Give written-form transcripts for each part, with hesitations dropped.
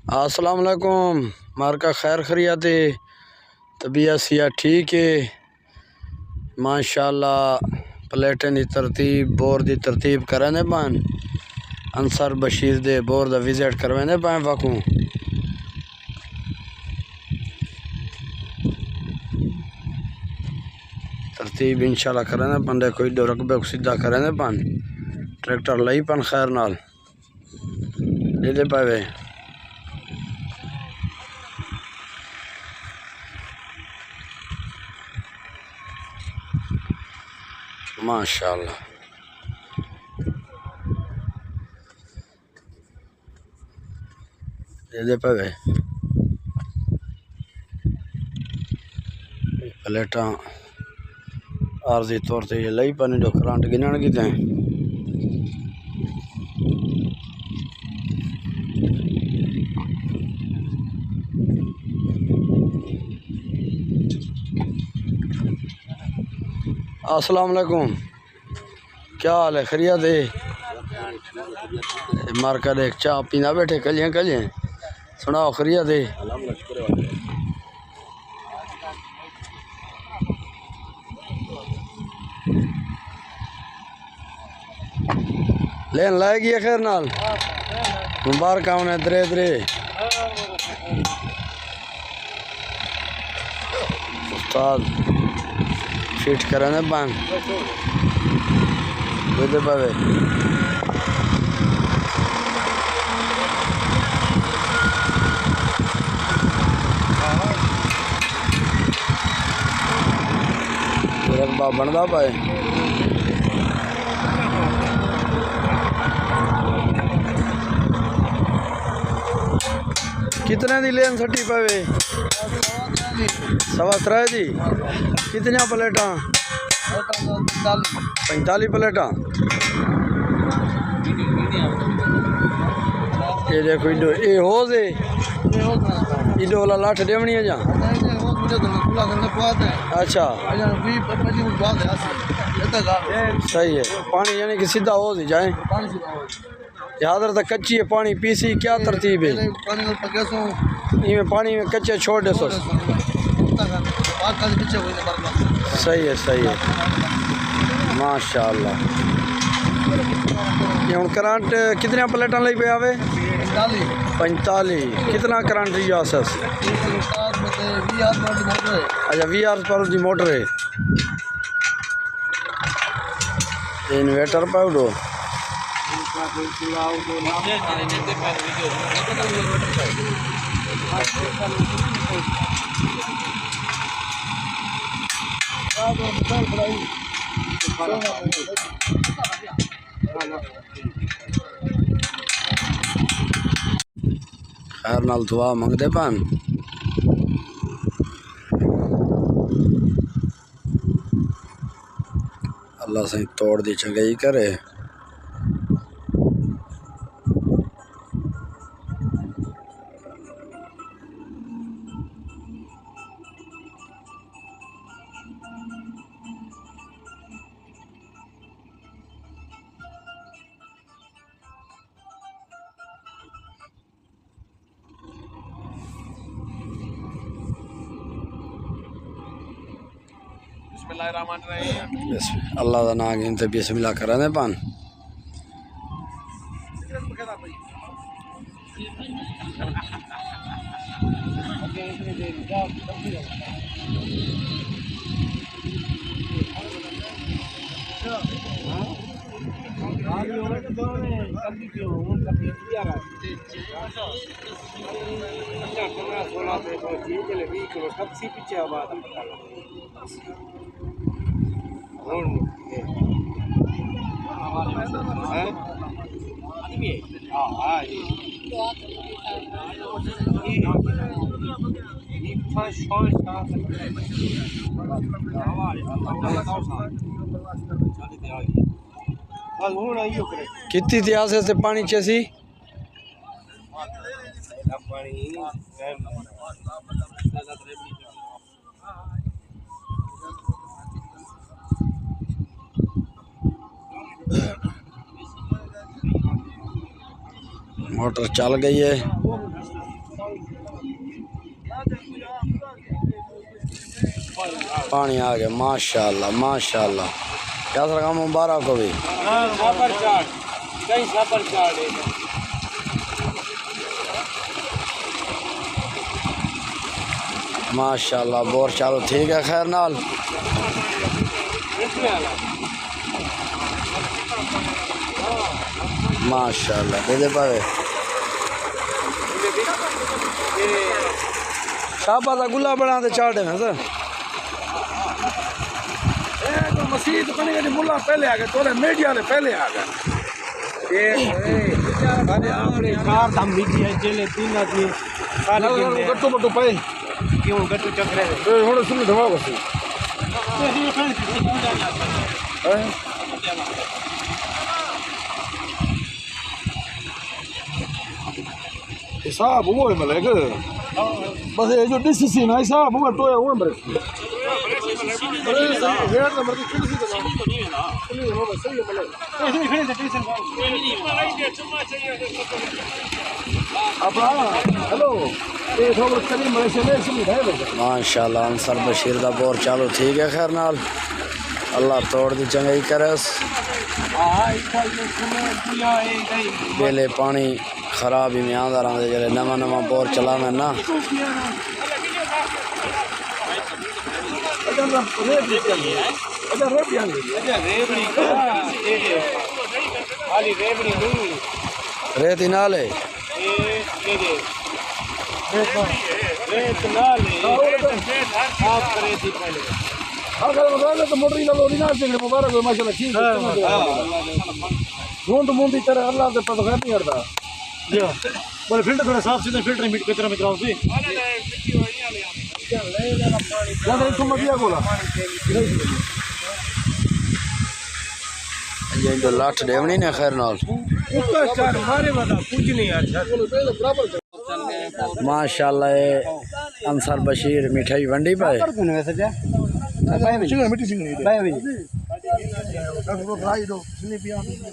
अस्सलाम वालेकुम। मार्का खैर खरियात है, तबीयत सिया ठीक है माशाल्लाह। प्लेटें की तरतीब बोर की तरतीब करने पान अंसर बशीर दे बोर का विजिट करवाने पाए वाकू तरतीब इंशाल्लाह करने पान। देखो इधर रकबे को सीधा करने पान ट्रैक्टर लाई पान खैर नाल ले दे पावे। माशाल्लाह दे पावे प्लेटा आर्जी तौर पर ये लाई पानी जो करंट गिनन की दें। अस्सलाम वालेकुम, क्या हाल है? खरिया दे मार्का देख चाह पीना बैठे कलियां कलियां सुनाओ खरिया दे। लेन लाएगी खैर नाल मुबारक आने दरे दरे उस्ताद फिट करने पान दे पावे। रकबा बनता पाए कितने दी लेन सट्टी पावे? 3.25 दी। कितनी प्लेटा? 45 प्लेटा। ये देखो इडो ये हो से इडो वाला लाठ देवनी है जा। अच्छा सही है। पानी यानी कि सीधा हो सी जाए यादर तक कच्ची है पानी पीसी क्या तरतीब है? इनमें पानी में कच्चे छोड़ दे सो। सही है सही है माशाल्लाह। ये करंट कितने प्लेटा लग पे आवे? 45। कितना करंट रिया सस? अच्छा 20 पर की मोटर है। इन्वेटर पाओ दो खैर नाल दुआ मंगते पान। अल्लाह से तोड़ दी चंगाई करे। अल्लाह का नाम गिनते बिस्मिल्लाह करने पान। कितनी इतिहास से पानी चेसी मोटर चल गई है। पानी आ गया माशाल्लाह माशाल्लाह। क्या सर काम मुबारक हो भी माशाल्लाह। बोर चालू ठीक है खैर नाल माशाल्लाह। दे पावे शाबा का गुला बना दे चाटे में सर तो मसीह कने कने मुल्ला पहले आ गए तोरे मीडिया ने पहले आ गए अरे आपने कार दम मीठी है जेले तीन आदमी सारे गट्टू बट्टू पे क्यों गट्टू चक रहे हुन सुन दवा बस हिसाब वो है मलेग बस ये जो डिसीसी ना हिसाब वो तो है वो मरे अरे हेड नंबर की किसी को नहीं है ना नहीं हो बस सही है मलेग खड़े से टेंशन अपना हेलो ये थोड़ा चली मलेशिया में सुन है माशाल्लाह। अंसर बशीर का बोर चालू ठीक है खैर नाल अल्लाह तोड़ दी चंगाई करे बेले पानी खराब ही में आंदा रहंदे जले नवा नवा बोर चलावे ना रेती नाले तो मोटर मुबारक हो माशाल्लाह ठीक है ढूंढ मुंडी तरह अल्लाह से पता नहीं करता बोले फिल्टर थोड़ा साफ सीधा फिल्टर मिट कितना में कराओ सी ज्यादा तुम दिया बोला ये तो लाठ देवनी ने खैर नाल ऊपर चार मारे वाला कुछ नहीं यार माशाल्लाह। ये अंसर बशीर मिठाई वंडी पाए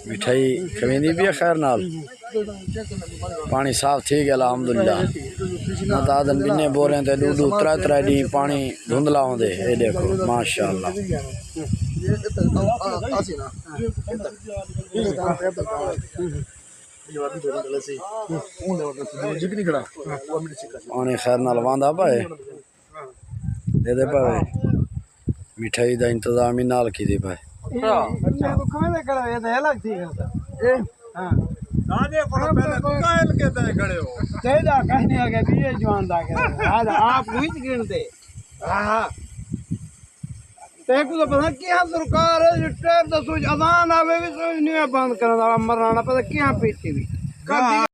मिठाई खवेंदी भी है खैर नाल पानी साफ ठीक है अल्हम्दुलिल्लाह ना दादन बिन्ने बोरे ते डूडू त्रै त्रै दी पानी धुंधला होंदे ये देखो माशाल्लाह। पानी खैर नाल वांदा पाए दे पावे मिठाई का इंतजाम ही नाल की पाए सरकार अजान आवे भी सोच नहीं बंद करना मरना पता क्या पीती भी